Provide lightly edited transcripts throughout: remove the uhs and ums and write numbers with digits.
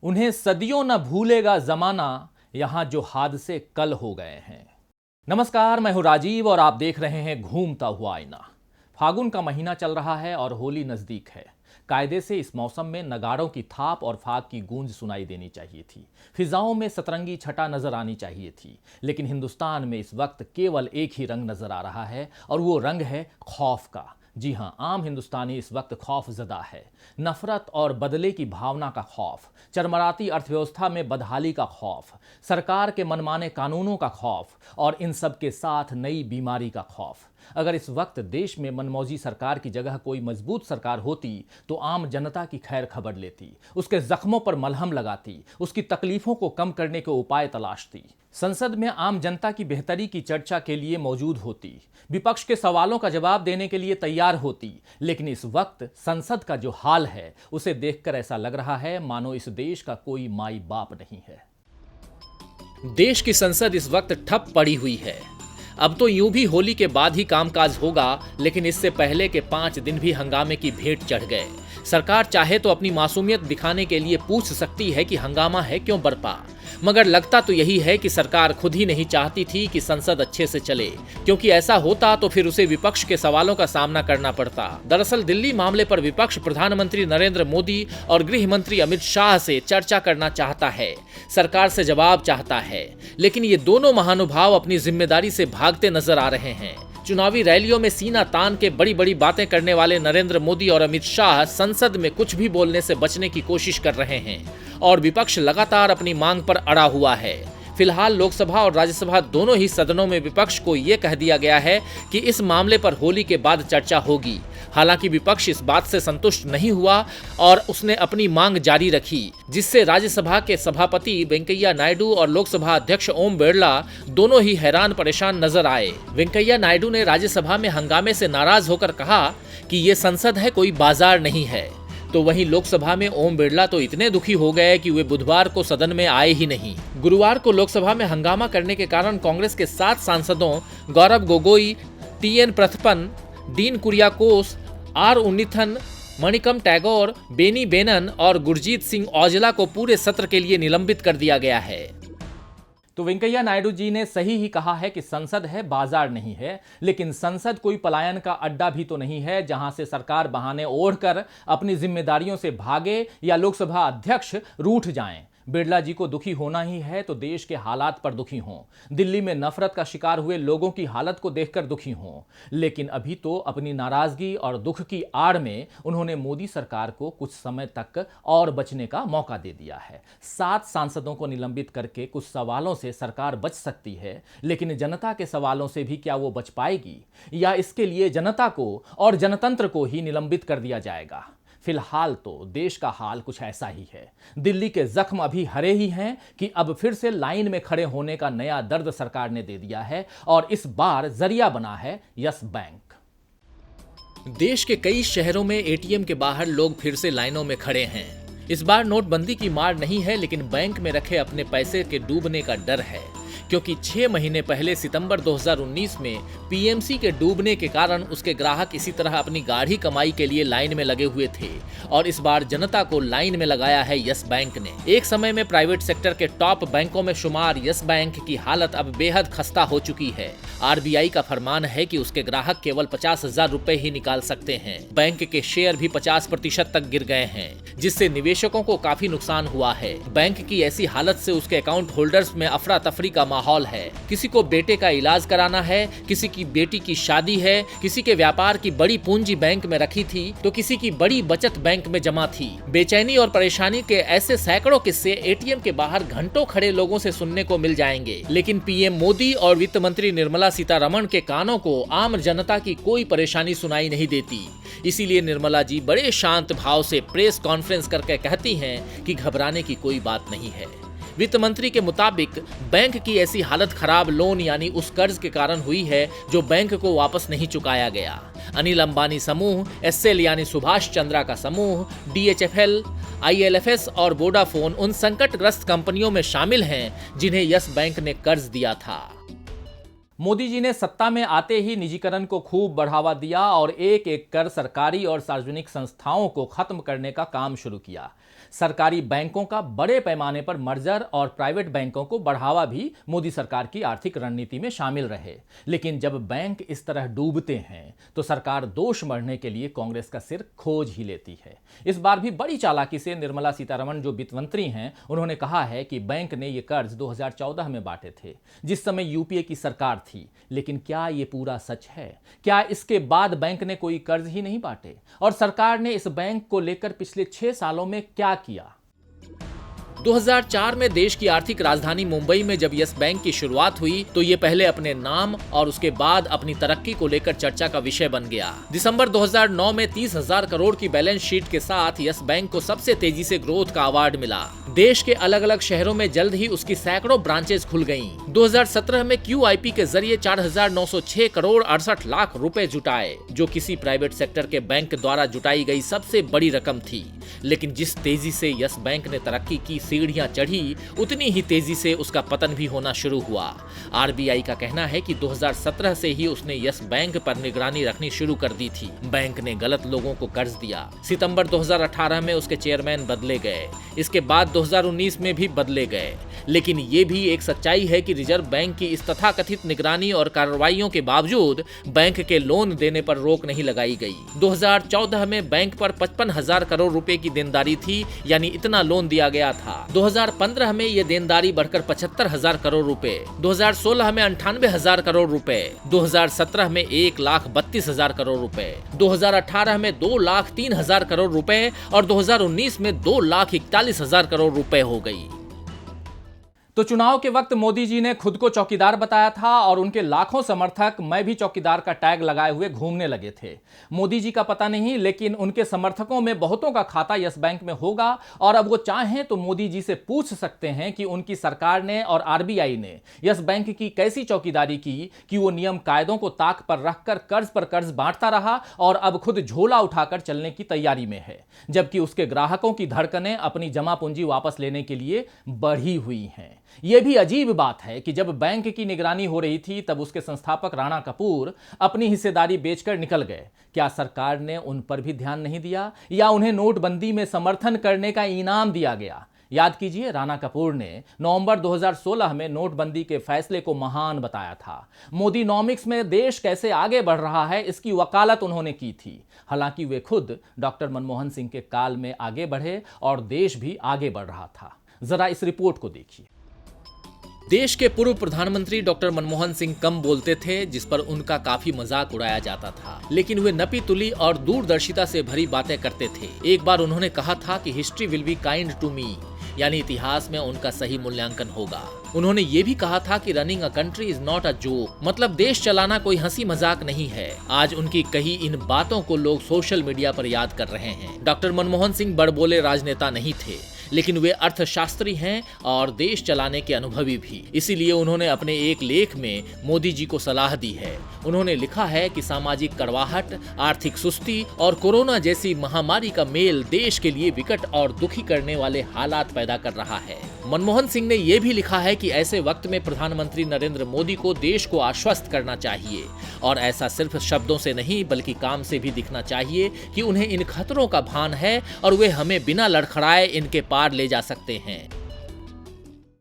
उन्हें सदियों न भूलेगा जमाना, यहां जो हादसे कल हो गए हैं। नमस्कार, मैं हूं राजीव और आप देख रहे हैं घूमता हुआ आईना। फागुन का महीना चल रहा है और होली नजदीक है। कायदे से इस मौसम में नगाड़ों की थाप और फाग की गूंज सुनाई देनी चाहिए थी। फिजाओं में सतरंगी छटा नजर आनी चाहिए थी। लेकिन हिंदुस्तान में इस वक्त केवल एक ही रंग नजर आ रहा है और वो रंग है खौफ का। जी हां, आम हिंदुस्तानी इस वक्त खौफजदा है। नफरत और बदले की भावना का खौफ, चरमराती अर्थव्यवस्था में बदहाली का खौफ, सरकार के मनमाने कानूनों का खौफ और इन सब के साथ नई बीमारी का खौफ। अगर इस वक्त देश में मनमौजी सरकार की जगह कोई मजबूत सरकार होती तो आम जनता की खैर खबर लेती, उसके जख्मों पर मलहम लगाती, उसकी तकलीफों को कम करने के उपाय तलाशती। संसद में आम जनता की बेहतरी की चर्चा के लिए मौजूद होती, विपक्ष के सवालों का जवाब देने के लिए तैयार होती। लेकिन इस वक्त संसद का जो हाल है उसे देखकर ऐसा लग रहा है मानो इस देश का कोई माई बाप नहीं है। देश की संसद इस वक्त ठप पड़ी हुई है। अब तो यूं भी होली के बाद ही कामकाज होगा, लेकिन इससे पहले के 5 दिन भी हंगामे की भेंट चढ़ गए। सरकार चाहे तो अपनी मासूमियत दिखाने के लिए पूछ सकती है कि हंगामा है क्यों बरपा, मगर लगता तो यही है कि सरकार खुद ही नहीं चाहती थी कि संसद अच्छे से चले, क्योंकि ऐसा होता तो फिर उसे विपक्ष के सवालों का सामना करना पड़ता। दरअसल दिल्ली मामले पर विपक्ष प्रधानमंत्री नरेंद्र मोदी और गृह मंत्री अमित शाह से चर्चा करना चाहता है, सरकार से जवाब चाहता है। लेकिन ये दोनों महानुभाव अपनी जिम्मेदारी से भागते नजर आ रहे हैं। चुनावी रैलियों में सीना तान के बड़ी बड़ी बातें करने वाले नरेंद्र मोदी और अमित शाह संसद में कुछ भी बोलने से बचने की कोशिश कर रहे हैं और विपक्ष लगातार अपनी मांग पर अड़ा हुआ है। फिलहाल लोकसभा और राज्यसभा दोनों ही सदनों में विपक्ष को यह कह दिया गया है कि इस मामले पर होली के बाद चर्चा होगी। हालांकि विपक्ष इस बात से संतुष्ट नहीं हुआ और उसने अपनी मांग जारी रखी, जिससे राज्यसभा के सभापति वेंकैया नायडू और लोकसभा अध्यक्ष ओम बिरला दोनों ही हैरान परेशान नजर आए। वेंकैया नायडू ने राज्यसभा में हंगामे से नाराज होकर कहा कि ये संसद है, कोई बाजार नहीं है। तो वहीं लोकसभा में ओम बिरला तो इतने दुखी हो गए कि वे बुधवार को सदन में आए ही नहीं। गुरुवार को लोकसभा में हंगामा करने के कारण कांग्रेस के 7 सांसदों गौरव गोगोई, टी.एन. प्रथपन, डीन कुरियाकोस, आर. उन्नीथन, मणिकम टैगोर, बेनी बेनन और गुरजीत सिंह औजला को पूरे सत्र के लिए निलंबित कर दिया गया है। तो वेंकैया नायडू जी ने सही ही कहा है कि संसद है, बाजार नहीं है। लेकिन संसद कोई पलायन का अड्डा भी तो नहीं है जहां से सरकार बहाने ओढ़कर अपनी जिम्मेदारियों से भागे या लोकसभा अध्यक्ष रूठ जाएं। बिरला जी को दुखी होना ही है तो देश के हालात पर दुखी हों, दिल्ली में नफरत का शिकार हुए लोगों की हालत को देखकर दुखी हों। लेकिन अभी तो अपनी नाराजगी और दुख की आड़ में उन्होंने मोदी सरकार को कुछ समय तक और बचने का मौका दे दिया है। 7 सांसदों को निलंबित करके कुछ सवालों से सरकार बच सकती है, लेकिन जनता के सवालों से भी क्या वो बच पाएगी, या इसके लिए जनता को और जनतंत्र को ही निलंबित कर दिया जाएगा? फिलहाल तो देश का हाल कुछ ऐसा ही है। दिल्ली के जख्म अभी हरे ही हैं कि अब फिर से लाइन में खड़े होने का नया दर्द सरकार ने दे दिया है और इस बार जरिया बना है यस बैंक। देश के कई शहरों में एटीएम के बाहर लोग फिर से लाइनों में खड़े हैं। इस बार नोटबंदी की मार नहीं है, लेकिन बैंक में रखे अपने पैसे के डूबने का डर है, क्योंकि 6 महीने पहले सितंबर 2019 में पीएमसी के डूबने के कारण उसके ग्राहक इसी तरह अपनी गाढ़ी कमाई के लिए लाइन में लगे हुए थे और इस बार जनता को लाइन में लगाया है यस बैंक ने। एक समय में प्राइवेट सेक्टर के टॉप बैंकों में शुमार यस बैंक की हालत अब बेहद खस्ता हो चुकी है। आरबीआई का फरमान है कि उसके ग्राहक केवल 50,000 रुपए ही निकाल सकते हैं। बैंक के शेयर भी 50% तक गिर गए हैं, जिससे निवेशकों को काफी नुकसान हुआ है। बैंक की ऐसी हालत से उसके अकाउंट होल्डर्स में अफरा तफरी का माहौल है। किसी को बेटे का इलाज कराना है, किसी की बेटी की शादी है, किसी के व्यापार की बड़ी पूंजी बैंक में रखी थी तो किसी की बड़ी बचत बैंक में जमा थी। बेचैनी और परेशानी के ऐसे सैकड़ों किस्से एटीएम के बाहर घंटों खड़े लोगों से सुनने को मिल जाएंगे, लेकिन पीएम मोदी और वित्त मंत्री निर्मला सीतारमण के कानों को आम जनता की कोई परेशानी सुनाई नहीं देती। इसीलिए निर्मला जी बड़े शांत भाव से प्रेस कॉन्फ्रेंस करके कहती हैं कि घबराने की कोई बात नहीं है। वित्त मंत्री के मुताबिक बैंक की ऐसी हालत खराब लोन यानी उस कर्ज के कारण हुई है जो बैंक को वापस नहीं चुकाया गया। अनिल अंबानी समूह, एसएल यानी सुभाष चंद्रा का समूह, डीएचएफएल, आईएलएफएस और वोडाफोन उन संकटग्रस्त कंपनियों में शामिल हैं जिन्हें यस बैंक ने कर्ज दिया था। मोदी जी ने सत्ता में आते ही निजीकरण को खूब बढ़ावा दिया और एक एक कर सरकारी और सार्वजनिक संस्थाओं को खत्म करने का काम शुरू किया। सरकारी बैंकों का बड़े पैमाने पर मर्जर और प्राइवेट बैंकों को बढ़ावा भी मोदी सरकार की आर्थिक रणनीति में शामिल रहे। लेकिन जब बैंक इस तरह डूबते हैं तो सरकार दोष मढ़ने के लिए कांग्रेस का सिर खोज ही लेती है। इस बार भी बड़ी चालाकी से निर्मला सीतारमण जो वित्त मंत्री हैं, उन्होंने कहा है कि बैंक ने ये कर्ज 2014 में बांटे थे, जिस समय यूपीए की सरकार थी। लेकिन क्या ये पूरा सच है? क्या इसके बाद बैंक ने कोई कर्ज ही नहीं बांटे? और सरकार ने इस बैंक को लेकर पिछले 6 सालों में क्या किया? 2004 में देश की आर्थिक राजधानी मुंबई में जब यस बैंक की शुरुआत हुई तो ये पहले अपने नाम और उसके बाद अपनी तरक्की को लेकर चर्चा का विषय बन गया। दिसंबर 2009 में 30,000 करोड़ की बैलेंस शीट के साथ यस बैंक को सबसे तेजी से ग्रोथ का अवार्ड मिला। देश के अलग अलग शहरों में जल्द ही उसकी सैकड़ों ब्रांचेस खुल गईं। 2017 में QIP के जरिए 4,906 करोड़ 68 लाख रुपए जुटाए, जो किसी प्राइवेट सेक्टर के बैंक द्वारा जुटाई गई सबसे बड़ी रकम थी। लेकिन जिस तेजी से यस बैंक ने तरक्की की सीढ़ियां चढ़ी, उतनी ही तेजी से उसका पतन भी होना शुरू हुआ। RBI का कहना है कि 2017 से ही उसने यस बैंक पर निगरानी रखनी शुरू कर दी थी। बैंक ने गलत लोगों को कर्ज दिया। सितंबर 2018 में उसके चेयरमैन बदले गए, इसके बाद 2019 में भी बदले गए। लेकिन ये भी एक सच्चाई है कि रिजर्व बैंक की इस तथाकथित निगरानी और कार्रवाइयों के बावजूद बैंक के लोन देने पर रोक नहीं लगाई गई। 2014 में बैंक पर 55,000 करोड़ रुपए की देनदारी थी, यानी इतना लोन दिया गया था। 2015 में ये देनदारी बढ़कर 75,000 करोड़ रुपए, 2016 में 98,000 करोड़ रुपए, 2017 में 1,32,000 करोड़ रुपए, 2018 में 2,03,000 करोड़ रुपए और 2019 में 2,41,000 करोड़ रुपए हो गई। तो चुनाव के वक्त मोदी जी ने खुद को चौकीदार बताया था और उनके लाखों समर्थक मैं भी चौकीदार का टैग लगाए हुए घूमने लगे थे। मोदी जी का पता नहीं, लेकिन उनके समर्थकों में बहुतों का खाता यस बैंक में होगा और अब वो चाहें तो मोदी जी से पूछ सकते हैं कि उनकी सरकार ने और RBI ने यस बैंक की कैसी चौकीदारी की कि वो नियम कायदों को ताक पर रखकर कर्ज पर कर्ज बांटता रहा और अब खुद झोला उठाकर चलने की तैयारी में है, जबकि उसके ग्राहकों की धड़कनें अपनी जमा पूंजी वापस लेने के लिए बढ़ी हुई हैं। यह भी अजीब बात है कि जब बैंक की निगरानी हो रही थी तब उसके संस्थापक राणा कपूर अपनी हिस्सेदारी बेचकर निकल गए। क्या सरकार ने उन पर भी ध्यान नहीं दिया या उन्हें नोटबंदी में समर्थन करने का इनाम दिया गया? याद कीजिए, राणा कपूर ने नवंबर 2016 में नोटबंदी के फैसले को महान बताया था। मोदीनॉमिक्स में देश कैसे आगे बढ़ रहा है, इसकी वकालत उन्होंने की थी। हालांकि वे खुद डॉक्टर मनमोहन सिंह के काल में आगे बढ़े और देश भी आगे बढ़ रहा था। जरा इस रिपोर्ट को देखिए। देश के पूर्व प्रधानमंत्री डॉक्टर मनमोहन सिंह कम बोलते थे, जिस पर उनका काफी मजाक उड़ाया जाता था, लेकिन वे नपी तुली और दूरदर्शिता से भरी बातें करते थे। एक बार उन्होंने कहा था कि history will be kind to me, यानी इतिहास में उनका सही मूल्यांकन होगा। उन्होंने ये भी कहा था कि running a country is not a joke, मतलब देश चलाना कोई हंसी मजाक नहीं है। आज उनकी कही इन बातों को लोग सोशल मीडिया पर याद कर रहे हैं। डॉक्टर मनमोहन सिंह बड़बोले राजनेता नहीं थे, लेकिन वे अर्थशास्त्री हैं और देश चलाने के अनुभवी भी। इसीलिए उन्होंने अपने एक लेख में मोदी जी को सलाह दी है। उन्होंने लिखा है कि सामाजिक कड़वाहट, आर्थिक सुस्ती और कोरोना जैसी महामारी का मेल देश के लिए विकट और दुखी करने वाले हालात पैदा कर रहा है। मनमोहन सिंह ने यह भी लिखा है कि ऐसे वक्त में प्रधानमंत्री नरेंद्र मोदी को देश को आश्वस्त करना चाहिए और ऐसा सिर्फ शब्दों से नहीं बल्कि काम से भी दिखना चाहिए कि उन्हें इन खतरों का भान है और वे हमें बिना लड़खड़ाए इनके पार ले जा सकते हैं।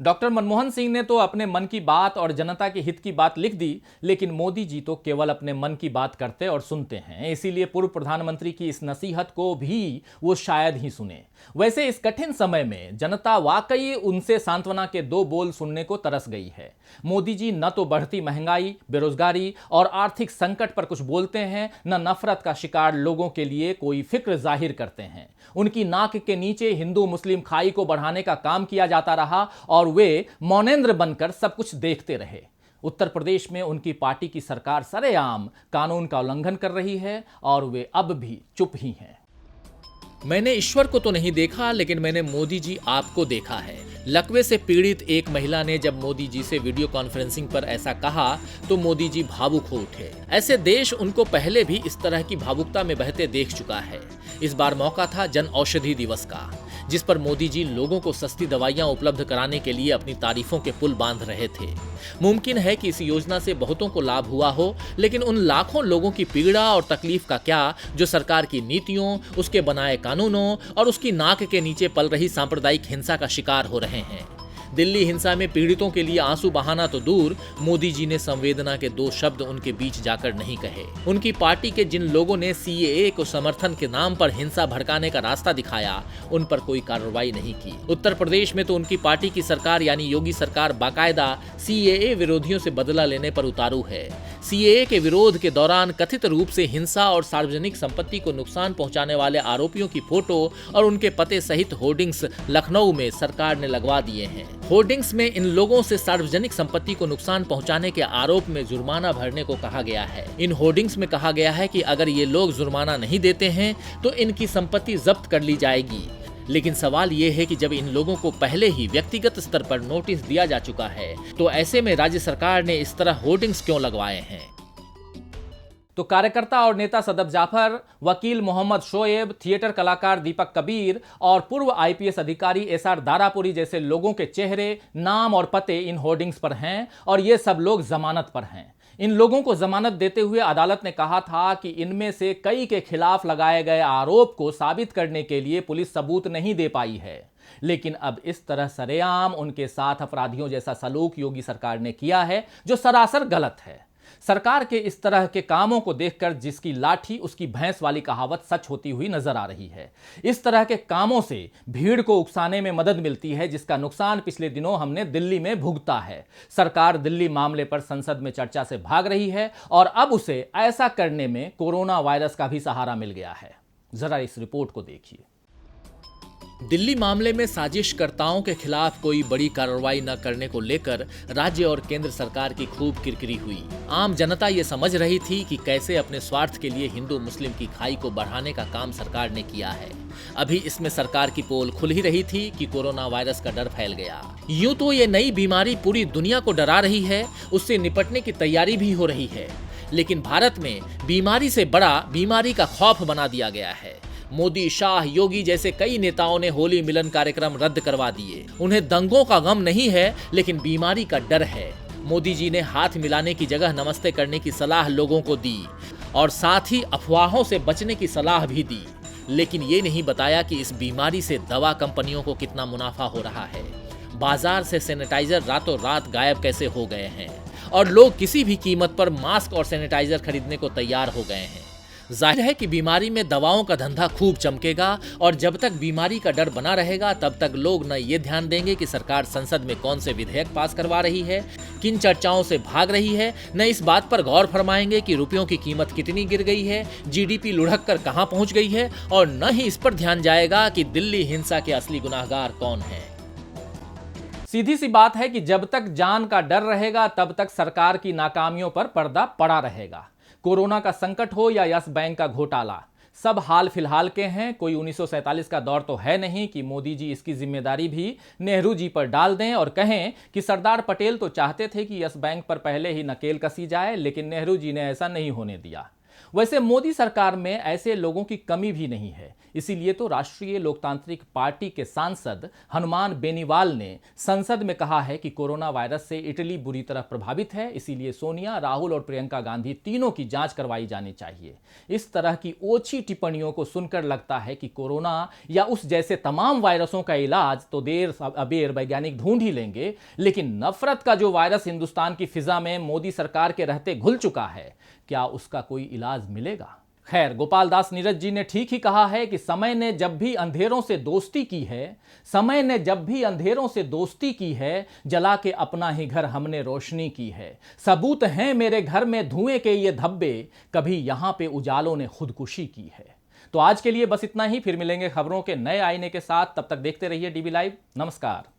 डॉक्टर मनमोहन सिंह ने तो अपने मन की बात और जनता के हित की बात लिख दी, लेकिन मोदी जी तो केवल अपने मन की बात करते और सुनते हैं। इसीलिए पूर्व प्रधानमंत्री की इस नसीहत को भी वो शायद ही सुने। वैसे इस कठिन समय में जनता वाकई उनसे सांत्वना के 2 बोल सुनने को तरस गई है। मोदी जी न तो बढ़ती महंगाई, बेरोजगारी और आर्थिक संकट पर कुछ बोलते हैं, न नफरत का शिकार लोगों के लिए कोई फिक्र जाहिर करते हैं। उनकी नाक के नीचे हिंदू मुस्लिम खाई को बढ़ाने का काम किया जाता रहा और वे मौनेंद्र बनकर सब कुछ देखते रहे। उत्तर प्रदेश में उनकी पार्टी की सरकार सरेआम कानून का उल्लंघन कर रही है और वे अब भी चुप ही हैं। मैंने ईश्वर को तो नहीं देखा, लेकिन मैंने मोदी जी आपको देखा है। लकवे से पीड़ित एक महिला ने जब मोदी जी से वीडियो कॉन्फ्रेंसिंग पर ऐसा कहा तो मोदी जी भावुक हो उठे। ऐसे देश उनको पहले भी इस तरह की भावुकता में बहते देख चुका है। इस बार मौका था जन औषधि दिवस का। जिस पर मोदी जी लोगों को सस्ती दवाइयां उपलब्ध कराने के लिए अपनी तारीफों के पुल बांध रहे थे। मुमकिन है कि इस योजना से बहुतों को लाभ हुआ हो, लेकिन उन लाखों लोगों की पीड़ा और तकलीफ का क्या जो सरकार की नीतियों, उसके बनाए कानूनों और उसकी नाक के नीचे पल रही सांप्रदायिक हिंसा का शिकार हो रहे हैं। दिल्ली हिंसा में पीड़ितों के लिए आंसू बहाना तो दूर, मोदी जी ने संवेदना के 2 शब्द उनके बीच जाकर नहीं कहे। उनकी पार्टी के जिन लोगों ने सीएए को समर्थन के नाम पर हिंसा भड़काने का रास्ता दिखाया, उन पर कोई कार्रवाई नहीं की। उत्तर प्रदेश में तो उनकी पार्टी की सरकार यानी योगी सरकार बाकायदा सीएए विरोधियों से बदला लेने पर उतारू है। सीएए के विरोध के दौरान कथित रूप से हिंसा और सार्वजनिक संपत्ति को नुकसान पहुंचाने वाले आरोपियों की फोटो और उनके पते सहित होर्डिंग्स लखनऊ में सरकार ने लगवा दिए हैं। होर्डिंग्स में इन लोगों से सार्वजनिक संपत्ति को नुकसान पहुंचाने के आरोप में जुर्माना भरने को कहा गया है। इन होर्डिंग्स में कहा गया है कि अगर ये लोग जुर्माना नहीं देते हैं तो इनकी संपत्ति जब्त कर ली जाएगी। लेकिन सवाल ये है कि जब इन लोगों को पहले ही व्यक्तिगत स्तर पर नोटिस दिया जा चुका है, तो ऐसे में राज्य सरकार ने इस तरह होर्डिंग्स क्यों लगवाए हैं? तो कार्यकर्ता और नेता सदफ जाफर, वकील मोहम्मद शोएब, थिएटर कलाकार दीपक कबीर और पूर्व आईपीएस अधिकारी एसआर दारापुरी जैसे लोगों के चेहरे, नाम और पते इन होर्डिंग्स पर हैं और ये सब लोग जमानत पर हैं। इन लोगों को जमानत देते हुए अदालत ने कहा था कि इनमें से कई के खिलाफ लगाए गए आरोप को साबित करने के लिए पुलिस सबूत नहीं दे पाई है। लेकिन अब इस तरह सरेआम उनके साथ अपराधियों जैसा सलूक योगी सरकार ने किया है, जो सरासर गलत है। सरकार के इस तरह के कामों को देखकर जिसकी लाठी उसकी भैंस वाली कहावत सच होती हुई नजर आ रही है। इस तरह के कामों से भीड़ को उकसाने में मदद मिलती है, जिसका नुकसान पिछले दिनों हमने दिल्ली में भुगता है। सरकार दिल्ली मामले पर संसद में चर्चा से भाग रही है और अब उसे ऐसा करने में कोरोना वायरस का भी सहारा मिल गया है। जरा इस रिपोर्ट को देखिए। दिल्ली मामले में साजिशकर्ताओं के खिलाफ कोई बड़ी कार्रवाई न करने को लेकर राज्य और केंद्र सरकार की खूब किरकिरी हुई। आम जनता ये समझ रही थी कि कैसे अपने स्वार्थ के लिए हिंदू मुस्लिम की खाई को बढ़ाने का काम सरकार ने किया है। अभी इसमें सरकार की पोल खुल ही रही थी कि कोरोना वायरस का डर फैल गया। यूं तो ये नई बीमारी पूरी दुनिया को डरा रही है, उससे निपटने की तैयारी भी हो रही है, लेकिन भारत में बीमारी से बड़ा बीमारी का खौफ बना दिया गया है। मोदी, शाह, योगी जैसे कई नेताओं ने होली मिलन कार्यक्रम रद्द करवा दिए। उन्हें दंगों का गम नहीं है, लेकिन बीमारी का डर है। मोदी जी ने हाथ मिलाने की जगह नमस्ते करने की सलाह लोगों को दी और साथ ही अफवाहों से बचने की सलाह भी दी, लेकिन ये नहीं बताया कि इस बीमारी से दवा कंपनियों को कितना मुनाफा हो रहा है। बाजार से सैनिटाइजर रातों रात गायब कैसे हो गए हैं और लोग किसी भी कीमत पर मास्क और सैनिटाइजर खरीदने को तैयार हो गए हैं। जाहिर है कि बीमारी में दवाओं का धंधा खूब चमकेगा और जब तक बीमारी का डर बना रहेगा तब तक लोग न ये ध्यान देंगे कि सरकार संसद में कौन से विधेयक पास करवा रही है, किन चर्चाओं से भाग रही है, न इस बात पर गौर फरमाएंगे कि रुपयों की कीमत कितनी गिर गई है, जीडीपी लुढ़क कर कहां पहुंच गई है, और न ही इस पर ध्यान जाएगा कि दिल्ली हिंसा के असली गुनाहगार कौन है। सीधी सी बात है कि जब तक जान का डर रहेगा तब तक सरकार की नाकामियों पर पर्दा पड़ा रहेगा। कोरोना का संकट हो या यस बैंक का घोटाला, सब हाल फिलहाल के हैं। कोई 1947 का दौर तो है नहीं कि मोदी जी इसकी जिम्मेदारी भी नेहरू जी पर डाल दें और कहें कि सरदार पटेल तो चाहते थे कि यस बैंक पर पहले ही नकेल कसी जाए, लेकिन नेहरू जी ने ऐसा नहीं होने दिया। वैसे मोदी सरकार में ऐसे लोगों की कमी भी नहीं है, इसीलिए तो राष्ट्रीय लोकतांत्रिक पार्टी के सांसद हनुमान बेनीवाल ने संसद में कहा है कि कोरोना वायरस से इटली बुरी तरह प्रभावित है, इसीलिए सोनिया, राहुल और प्रियंका गांधी तीनों की जांच करवाई जानी चाहिए। इस तरह की ओछी टिप्पणियों को सुनकर लगता है कि कोरोना या उस जैसे तमाम वायरसों का इलाज तो देर अबेर वैज्ञानिक ढूंढ ही लेंगे, लेकिन नफरत का जो वायरस हिंदुस्तान की फिजा में मोदी सरकार के रहते घुल चुका है, क्या उसका कोई इलाज मिलेगा? खैर, गोपाल दास नीरज जी ने ठीक ही कहा है कि समय ने जब भी अंधेरों से दोस्ती की है, समय ने जब भी अंधेरों से दोस्ती की है, जला के अपना ही घर हमने रोशनी की है। सबूत हैं मेरे घर में धुएं के ये धब्बे, कभी यहां पे उजालों ने खुदकुशी की है। तो आज के लिए बस इतना ही, फिर मिलेंगे खबरों के नए आईने के साथ। तब तक देखते रहिए डीबी लाइव। नमस्कार।